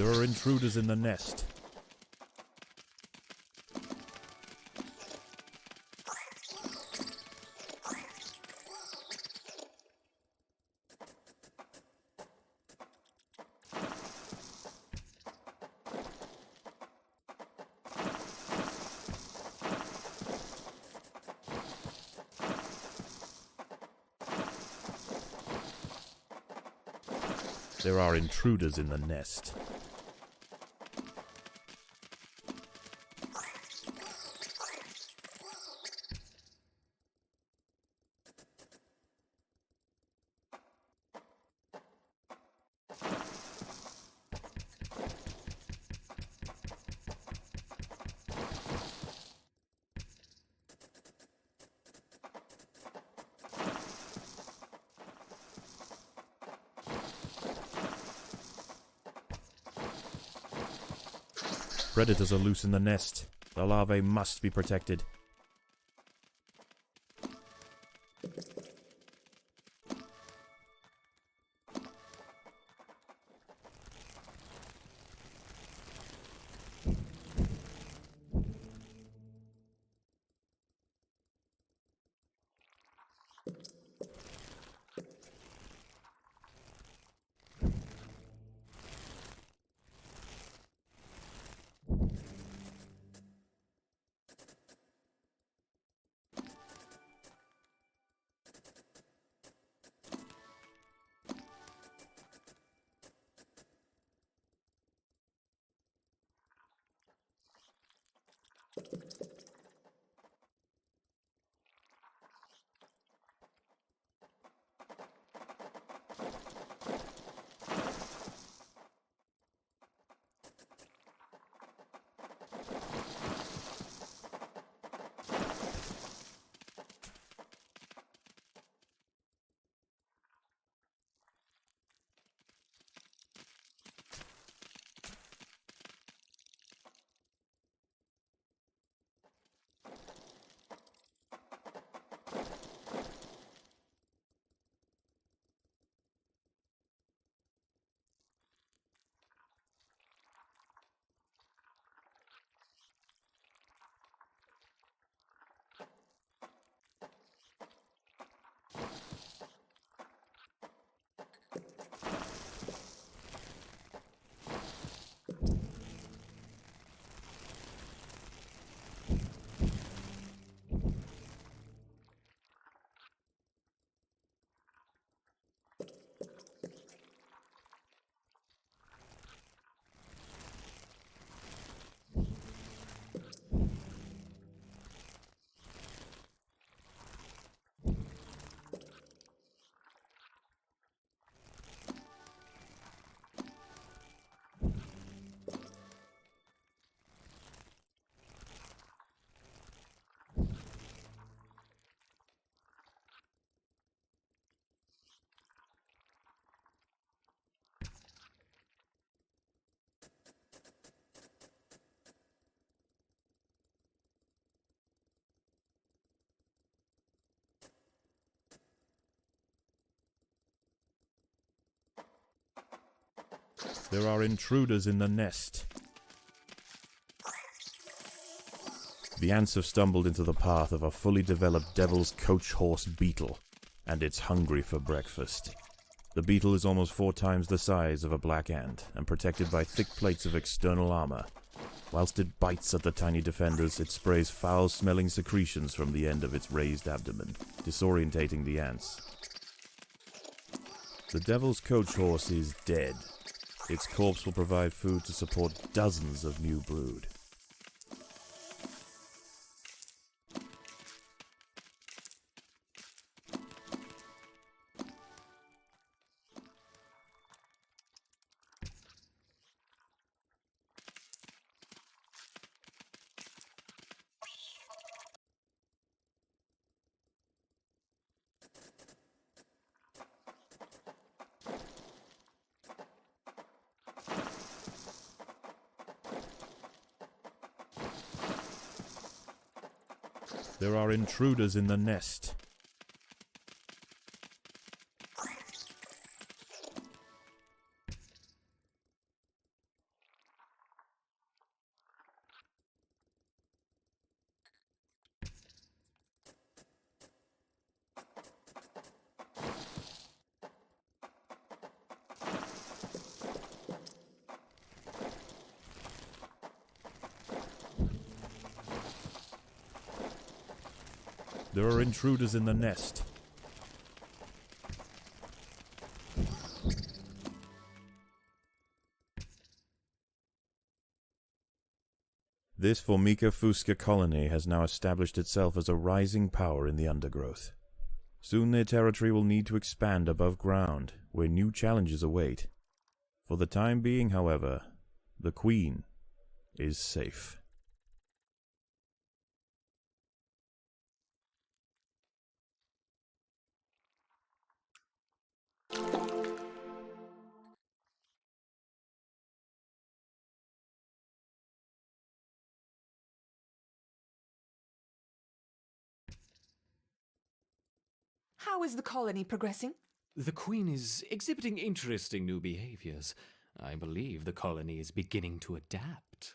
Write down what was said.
There are intruders in the nest. There are intruders in the nest. Predators are loose in the nest. The larvae must be protected. There are intruders in the nest. The ants have stumbled into the path of a fully developed devil's coach horse beetle, and it's hungry for breakfast. The beetle is almost 4 times the size of a black ant, and protected by thick plates of external armor. Whilst it bites at the tiny defenders, it sprays foul-smelling secretions from the end of its raised abdomen, disorientating the ants. The devil's coach horse is dead. Its corpse will provide food to support dozens of new brood. There are intruders in the nest. There are intruders in the nest. This Formica fusca colony has now established itself as a rising power in the undergrowth. Soon their territory will need to expand above ground, where new challenges await. For the time being, however, the Queen is safe. How is the colony progressing? The Queen is exhibiting interesting new behaviors. I believe the colony is beginning to adapt.